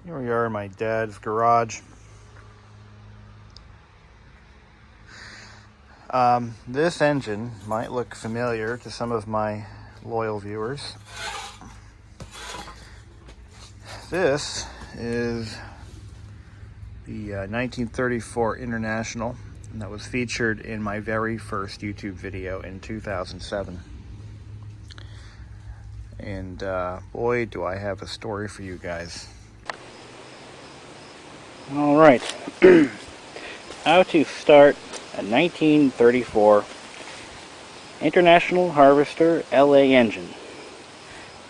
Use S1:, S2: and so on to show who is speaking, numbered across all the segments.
S1: Here we are in my dad's garage. This engine might look familiar to some of my loyal viewers. This is the 1934 International, and that was featured in my very first YouTube video in 2007. And boy, do I have a story for you guys.
S2: All right, how to start a 1934 International Harvester LA engine,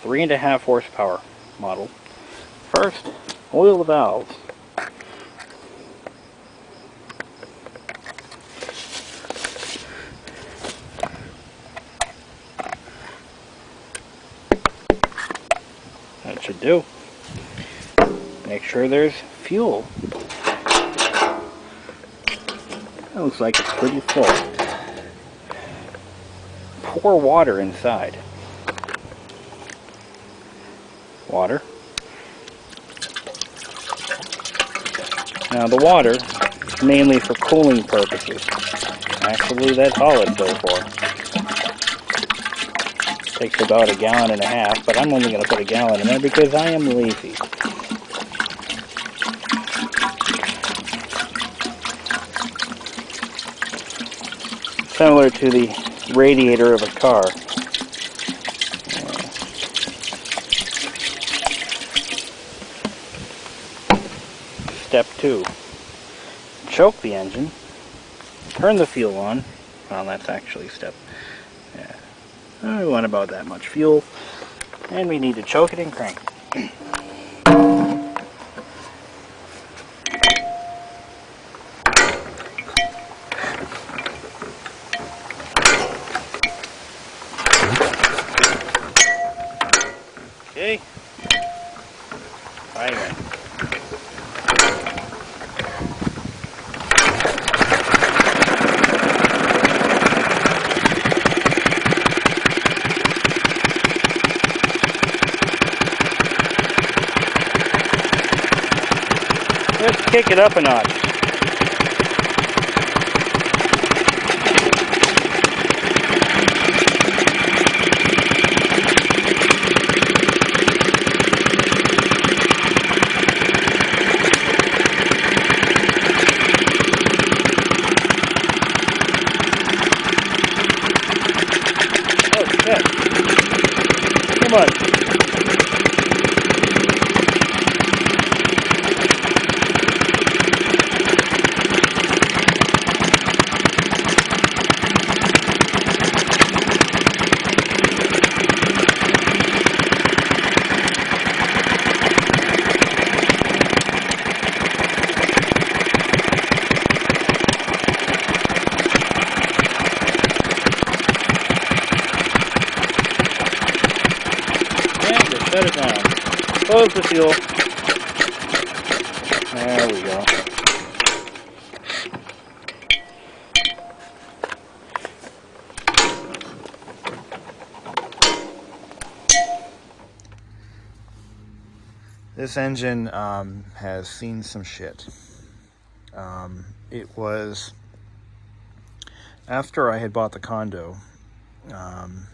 S2: 3.5 horsepower model. First, oil the valves. That should do. Make sure there's fuel. That looks like it's pretty full. Pour water inside. Water. Now the water is mainly for cooling purposes. Actually, that's all it's there for. Takes about 1.5 gallons, but I'm only going to put 1 gallon in there because I am lazy. Similar to the radiator of a car. Step 2. Choke the engine. Turn the fuel on. Well, that's actually step. Yeah. We want about that much fuel. And we need to choke it and crank it. Okay. Try again. Let's kick it up a notch. Too much. Set it down. Close the fuel. There we go.
S1: This engine has seen some shit. It was after I had bought the condo.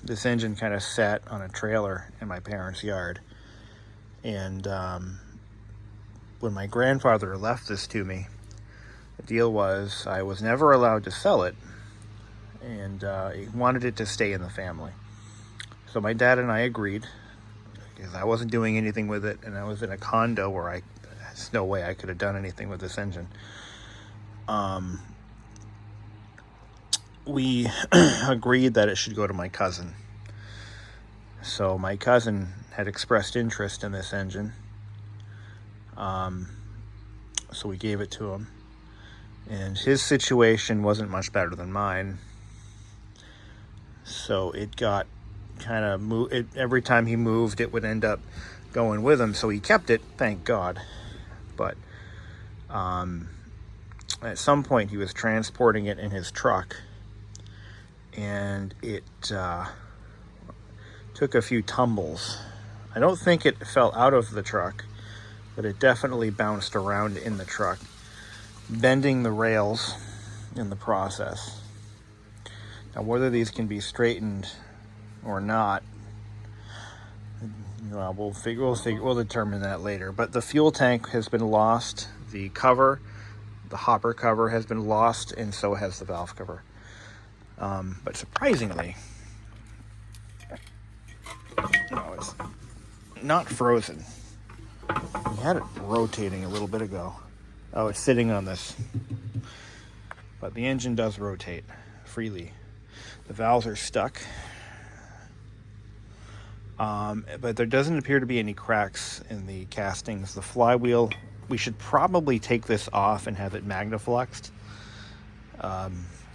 S1: This engine kind of sat on a trailer in my parents' yard, and when my grandfather left this to me, the deal was I was never allowed to sell it, and he wanted it to stay in the family. So my dad and I agreed, because I wasn't doing anything with it, and I was in a condo where there's no way I could have done anything with this engine. We agreed that it should go to my cousin. So my cousin had expressed interest in this engine. So we gave it to him. And his situation wasn't much better than mine. So it got kind of moved. Every time he moved, it would end up going with him. So he kept it, thank God. But at some point, he was transporting it in his truck. And it took a few tumbles. I don't think it fell out of the truck. but it definitely bounced around in the truck, bending the rails in the process. Now, whether these can be straightened or not, we'll determine that later. But the fuel tank has been lost. The cover, the hopper cover, has been lost, and so has the valve cover. But surprisingly, no, it's not frozen. We had it rotating a little bit ago. Oh, it's sitting on this. But the engine does rotate freely. The valves are stuck. But there doesn't appear to be any cracks in the castings. The flywheel, we should probably take this off and have it magnafluxed,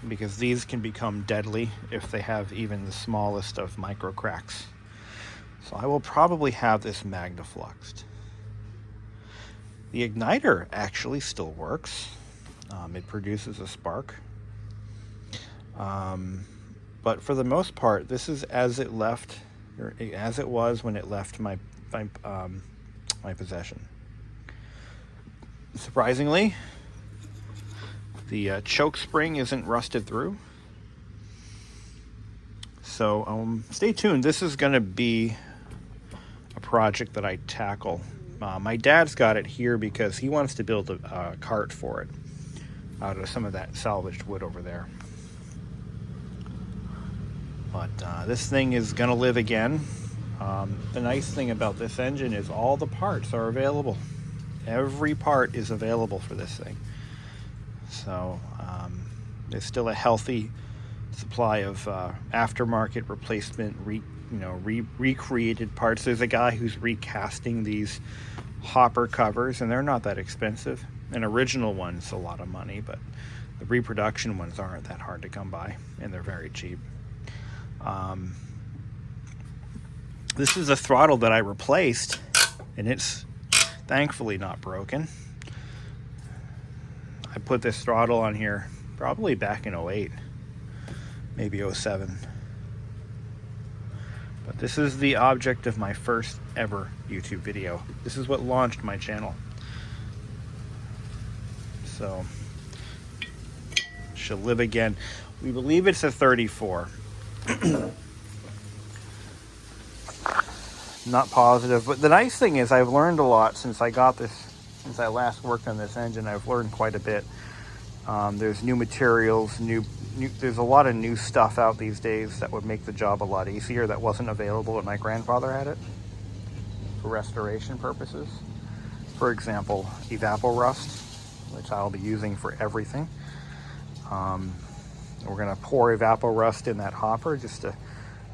S1: because these can become deadly if they have even the smallest of micro cracks. So I will probably have this magnafluxed. The igniter actually still works. It produces a spark. But for the most part, this is as it left, or as it was when it left my possession. Surprisingly, the choke spring isn't rusted through. So stay tuned. This is going to be a project that I tackle. My dad's got it here because he wants to build a cart for it out of some of that salvaged wood over there. But this thing is going to live again. The nice thing about this engine is all the parts are available. Every part is available for this thing. So there's still a healthy supply of aftermarket replacement, recreated parts. There's a guy who's recasting these hopper covers, and they're not that expensive. An original one's a lot of money, but the reproduction ones aren't that hard to come by, and they're very cheap. This is a throttle that I replaced, and it's thankfully not broken. I put this throttle on here probably back in 08, maybe 07. But this is the object of my first ever YouTube video. This is what launched my channel. So, she'll live again. We believe it's a 34. Not positive, but the nice thing is I've learned a lot since I last worked on this engine. I've learned quite a bit. There's new materials, there's a lot of new stuff out these days that would make the job a lot easier that wasn't available when my grandfather had it for restoration purposes. For example, evaporust, which I'll be using for everything. We're going to pour evaporust in that hopper just to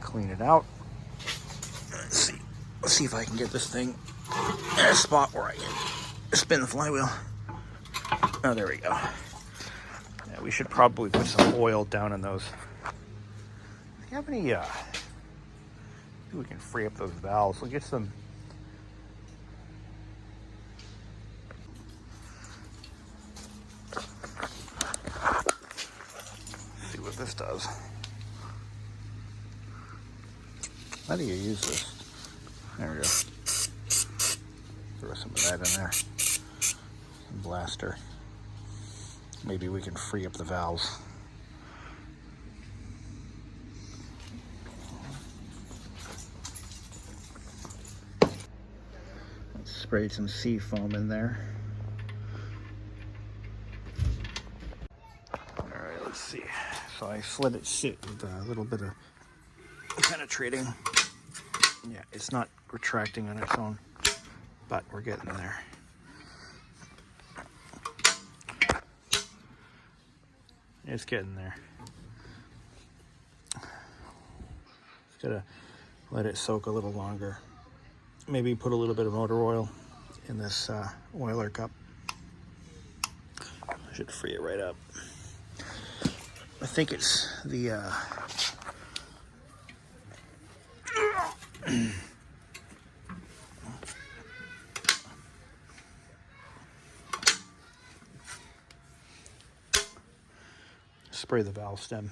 S1: clean it out. Let's see if I can get this thing in a spot where I can spin the flywheel. Oh, there we go. Yeah, we should probably put some oil down in those. Do you have any, maybe we can free up those valves. We'll get some. See what this does. How do you use this? There we go. Throw some of that in there. Some blaster. Maybe we can free up the valves. Let's spray some sea foam in there. Alright, let's see. So I let it sit with a little bit of penetrating. Yeah, it's not retracting on its own, but we're getting there. It's getting there. Just gotta let it soak a little longer. Maybe put a little bit of motor oil in this oiler cup. Should free it right up. I think it's the spray the valve stem.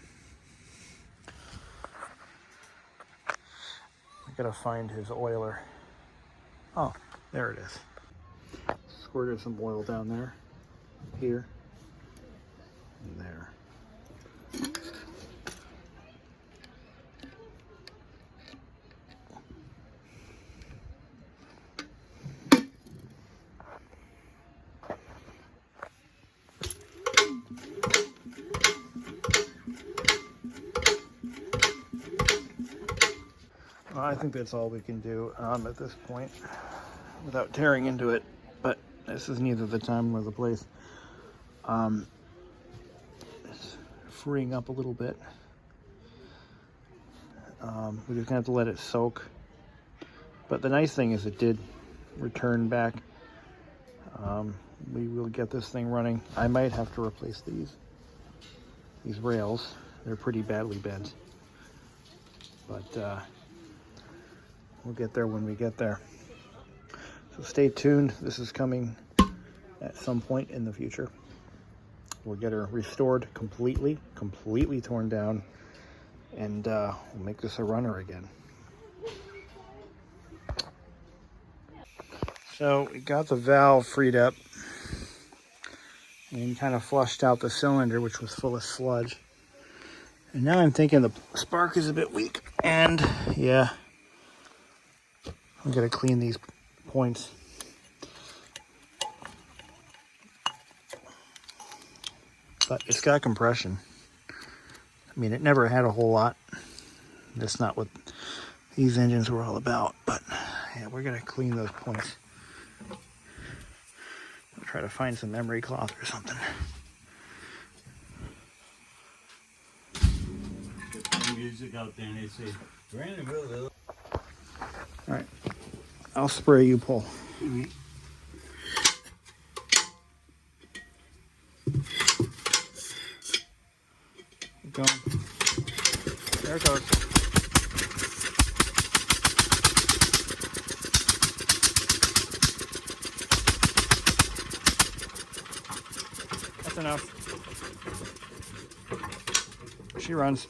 S1: I gotta find his oiler. Oh, there it is. squirted some oil down there, here, and there. Well, I think that's all we can do at this point without tearing into it, but this is neither the time nor the place. It's freeing up a little bit. We're just gonna have to let it soak. But the nice thing is it did return back. We will get this thing running. I might have to replace these rails. They're pretty badly bent. But we'll get there when we get there. So stay tuned. This is coming at some point in the future. We'll get her restored completely torn down, and we'll make this a runner again. So we got the valve freed up and kind of flushed out the cylinder, which was full of sludge. And now I'm thinking the spark is a bit weak, and yeah, I'm gonna clean these points. But it's got compression. I mean, it never had a whole lot. That's not what these engines were all about. But yeah, we're gonna clean those points. I'll try to find some memory cloth or something.
S3: Music out there, and they say, Brandon, really?
S1: All right, I'll spray, you pull. Keep going. There it goes. That's enough. She runs.